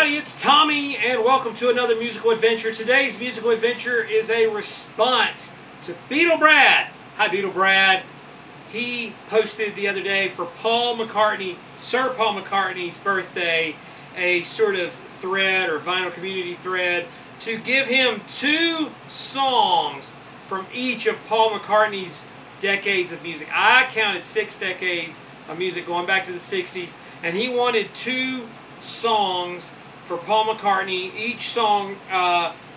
everybody, it's Tommy and welcome to another musical adventure. Today's musical adventure is a response to Beatle Brad. Hi Beatle Brad. He posted the other day for Paul McCartney, Sir Paul McCartney's birthday, a sort of thread or vinyl community thread to give him 2 songs from each of Paul McCartney's decades of music. I counted 6 decades of music going back to the 60s, and he wanted 2 songs for Paul McCartney. Each song,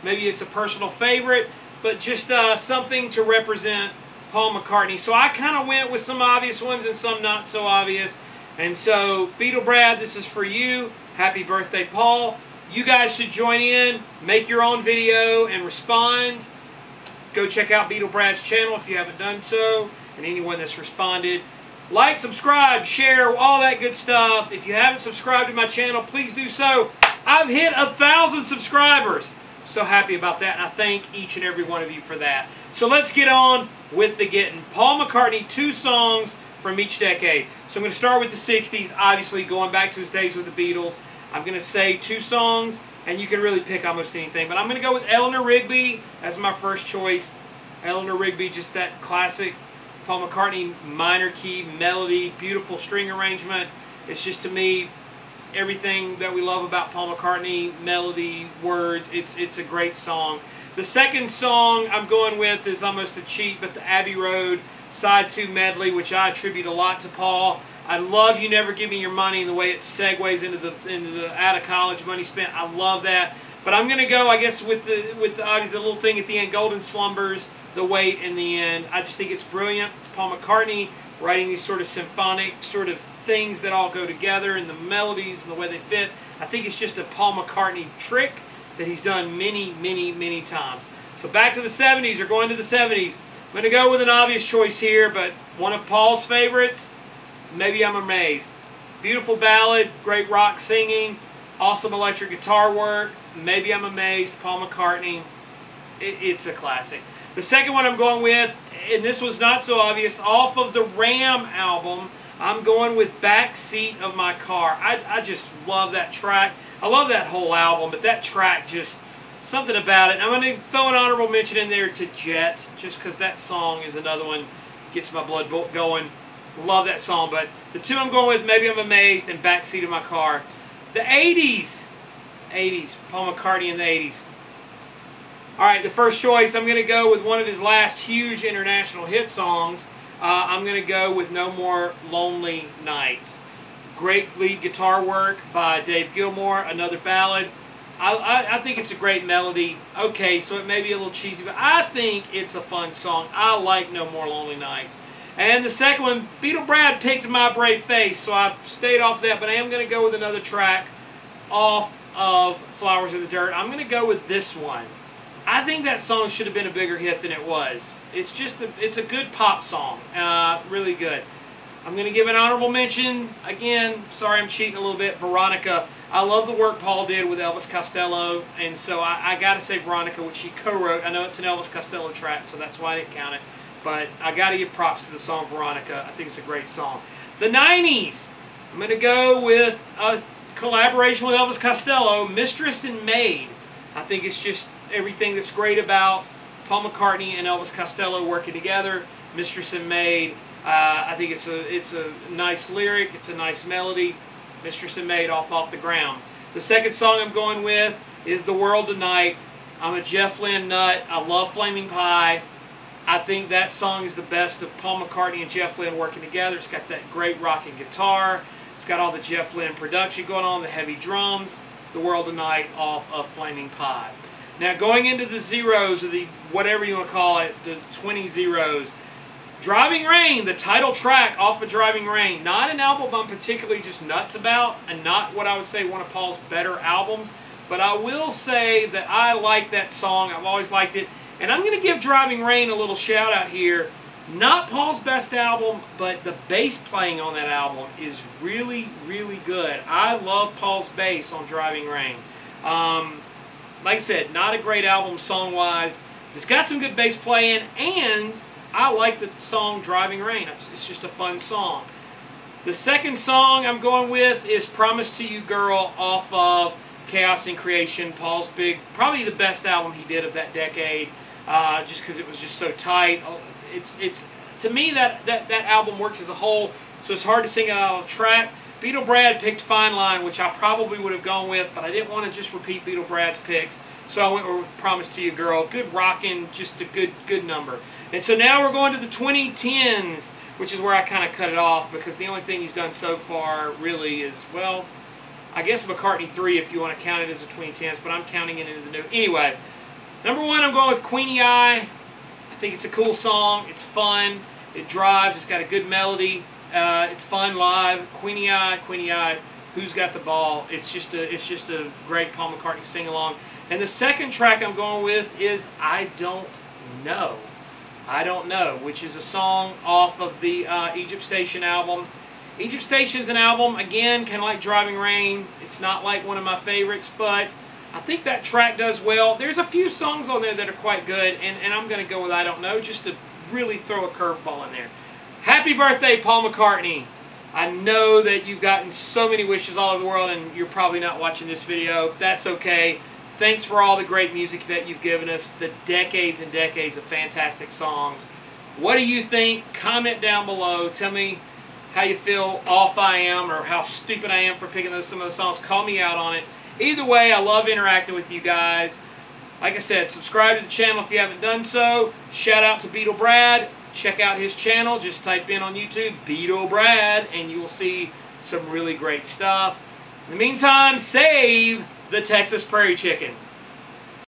maybe it's a personal favorite, but just something to represent Paul McCartney. So I kind of went with some obvious ones and some not so obvious. And so, Beatle Brad, this is for you. Happy birthday, Paul. You guys should join in, make your own video, and respond. Go check out Beatle Brad's channel if you haven't done so, and anyone that's responded. Like, subscribe, share, all that good stuff. If you haven't subscribed to my channel, please do so. I've hit 1,000 subscribers. I'm so happy about that, and I thank each and every one of you for that. So let's get on with the getting. Paul McCartney, 2 songs from each decade. So I'm going to start with the 60s, obviously going back to his days with the Beatles. I'm going to say 2 songs, and you can really pick almost anything. But I'm going to go with Eleanor Rigby as my first choice. Eleanor Rigby, just that classic Paul McCartney minor key melody, beautiful string arrangement. It's just, to me, everything that we love about Paul McCartney, melody, words. It's a great song. The second song I'm going with is almost a cheat, but the Abbey Road Side 2 medley, which I attribute a lot to Paul. I love You Never Give Me Your Money and the way it segues into the out of college money spent. I love that. But I'm going to go, I guess, with the little thing at the end, Golden Slumbers, The Wait in the end. I just think it's brilliant. Paul McCartney writing these sort of symphonic sort of things that all go together, and the melodies and the way they fit. I think it's just a Paul McCartney trick that he's done many, many, many times. So back to the 70s, or going to the 70s. I'm going to go with an obvious choice here, but one of Paul's favorites, Maybe I'm Amazed. Beautiful ballad, great rock singing, awesome electric guitar work. Maybe I'm Amazed, Paul McCartney. It's a classic. The second one I'm going with, and this was not so obvious, off of the Ram album, I'm going with Backseat of My Car. I just love that track. I love that whole album, but that track, just something about it. I'm going to throw an honorable mention in there to Jet, just because that song is another one, gets my blood going. Love that song, but the 2 I'm going with, Maybe I'm Amazed and Backseat of My Car. The 80s, Paul McCartney in the 80s. All right, the first choice, I'm going to go with one of his last huge international hit songs. I'm going to go with No More Lonely Nights. Great lead guitar work by Dave Gilmour, another ballad. I think it's a great melody. Okay, so it may be a little cheesy, but I think it's a fun song. I like No More Lonely Nights. And the second one, Beatle Brad picked My Brave Face, so I stayed off that, but I am going to go with another track off of Flowers in the Dirt. I'm going to go with this one. I think that song should have been a bigger hit than it was. It's just it's a good pop song, really good. I'm going to give an honorable mention, again, sorry I'm cheating a little bit, Veronica. I love the work Paul did with Elvis Costello, and so I got to say Veronica, which he co-wrote. I know it's an Elvis Costello track, so that's why I didn't count it. But I got to give props to the song Veronica. I think it's a great song. The 90s, I'm going to go with a collaboration with Elvis Costello, Mistress and Maid. I think it's just everything that's great about Paul McCartney and Elvis Costello working together. Mistress and Maid. I think it's a nice lyric. It's a nice melody. Mistress and Maid, off the ground. The second song I'm going with is The World Tonight. I'm a Jeff Lynne nut. I love Flaming Pie. I think that song is the best of Paul McCartney and Jeff Lynne working together. It's got that great rocking guitar. It's got all the Jeff Lynne production going on, the heavy drums. The World Tonight off of Flaming Pie. Now going into the zeros, or the whatever you want to call it, the 20 zeros. Driving Rain, the title track off of Driving Rain. Not an album I'm particularly just nuts about, and not what I would say one of Paul's better albums. But I will say that I like that song. I've always liked it. And I'm going to give Driving Rain a little shout out here. Not Paul's best album, but the bass playing on that album is really, really good. I love Paul's bass on Driving Rain. Like I said, not a great album song-wise. It's got some good bass playing, and I like the song Driving Rain. It's just a fun song. The second song I'm going with is Promise to You Girl off of Chaos in Creation, Paul's probably the best album he did of that decade, just because it was just so tight. It's to me that album works as a whole, so it's hard to sing out of track. Beatle Brad picked Fine Line, which I probably would have gone with, but I didn't want to just repeat Beatle Brad's picks, so I went with Promise to You Girl. Good rocking, just a good number. And so now we're going to the 2010s, which is where I kind of cut it off, because the only thing he's done so far really is, well, I guess McCartney 3 if you want to count it as a 2010s, but I'm counting it into the new. Anyway, number 1, I'm going with Queenie I think it's a cool song. It's fun. It drives. It's got a good melody. It's fun live. Queenie I, Who's Got the Ball? It's just a great Paul McCartney sing-along. And the second track I'm going with is I Don't Know. I Don't Know, which is a song off of the Egypt Station album. Egypt Station is an album, again, kind of like Driving Rain. It's not like one of my favorites, but I think that track does well. There's a few songs on there that are quite good, and I'm going to go with I Don't Know just to really throw a curveball in there. Happy birthday, Paul McCartney. I know that you've gotten so many wishes all over the world, and you're probably not watching this video. That's okay. Thanks for all the great music that you've given us, the decades and decades of fantastic songs. What do you think? Comment down below. Tell me how you feel off I am, or how stupid I am for picking some of the songs. Call me out on it. Either way, I love interacting with you guys. Like I said, subscribe to the channel if you haven't done so. Shout out to Beatle Brad. Check out his channel. Just type in on YouTube, Beatle Brad, and you will see some really great stuff. In the meantime, save the Texas Prairie Chicken.